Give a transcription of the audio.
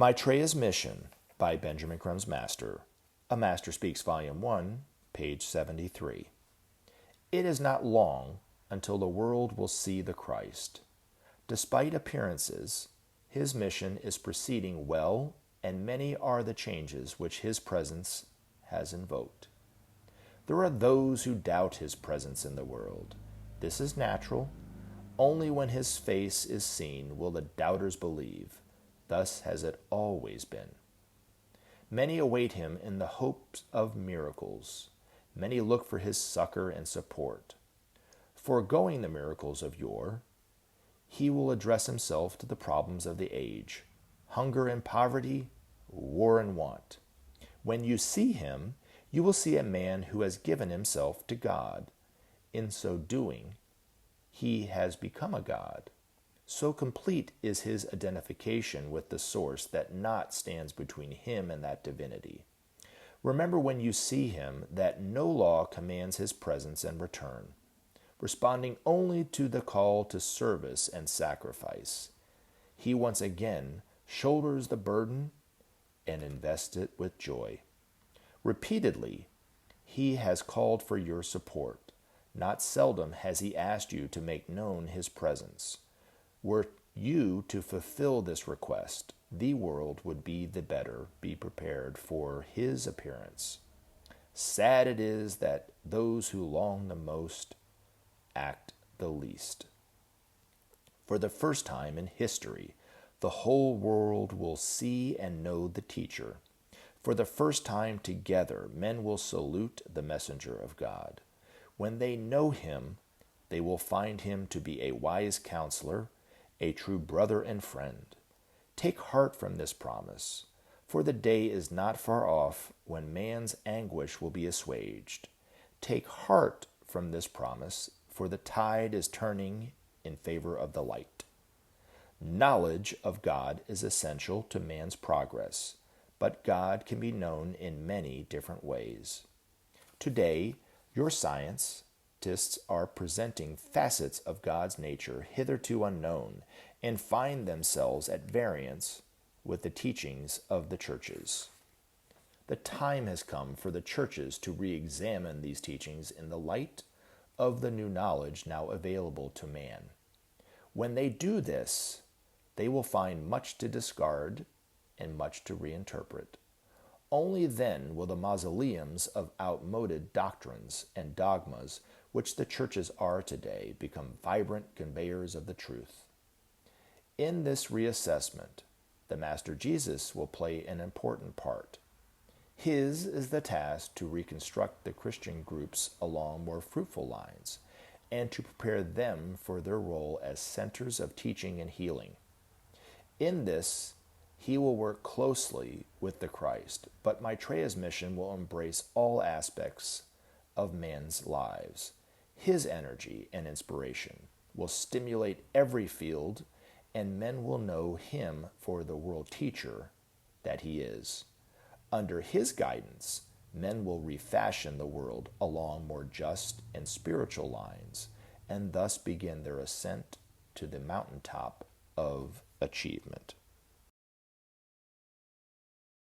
Maitreya's Mission by Benjamin Crumb's Master, A Master Speaks, Volume 1, page 73. It is not long until the world will see the Christ. Despite appearances, his mission is proceeding well, and many are the changes which his presence has invoked. There are those who doubt his presence in the world. This is natural. Only when his face is seen will the doubters believe. Thus has it always been. Many await him in the hopes of miracles. Many look for his succor and support. Foregoing the miracles of yore, he will address himself to the problems of the age: hunger and poverty, war and want. When you see him, you will see a man who has given himself to God. In so doing, he has become a God. So complete is his identification with the source that naught stands between him and that divinity. Remember when you see him that no law commands his presence and return, responding only to the call to service and sacrifice. He once again shoulders the burden and invests it with joy. Repeatedly, he has called for your support. Not seldom has he asked you to make known his presence. Were you to fulfill this request, the world would be the better be prepared for his appearance. Sad it is that those who long the most act the least. For the first time in history, the whole world will see and know the teacher. For the first time together, men will salute the messenger of God. When they know him, they will find him to be a wise counselor, a true brother and friend. Take heart from this promise, for the day is not far off when man's anguish will be assuaged. Take heart from this promise, for the tide is turning in favor of the light. Knowledge of God is essential to man's progress, but God can be known in many different ways. Today, your scientists are presenting facets of God's nature hitherto unknown and find themselves at variance with the teachings of the churches. The time has come for the churches to re-examine these teachings in the light of the new knowledge now available to man. When they do this, they will find much to discard and much to reinterpret. Only then will the mausoleums of outmoded doctrines and dogmas which the churches are today become vibrant conveyors of the truth. In this reassessment, the Master Jesus will play an important part. His is the task to reconstruct the Christian groups along more fruitful lines and to prepare them for their role as centers of teaching and healing. In this, he will work closely with the Christ, but Maitreya's mission will embrace all aspects of man's lives. His energy and inspiration will stimulate every field, and men will know him for the world teacher that he is. Under his guidance, men will refashion the world along more just and spiritual lines, and thus begin their ascent to the mountaintop of achievement.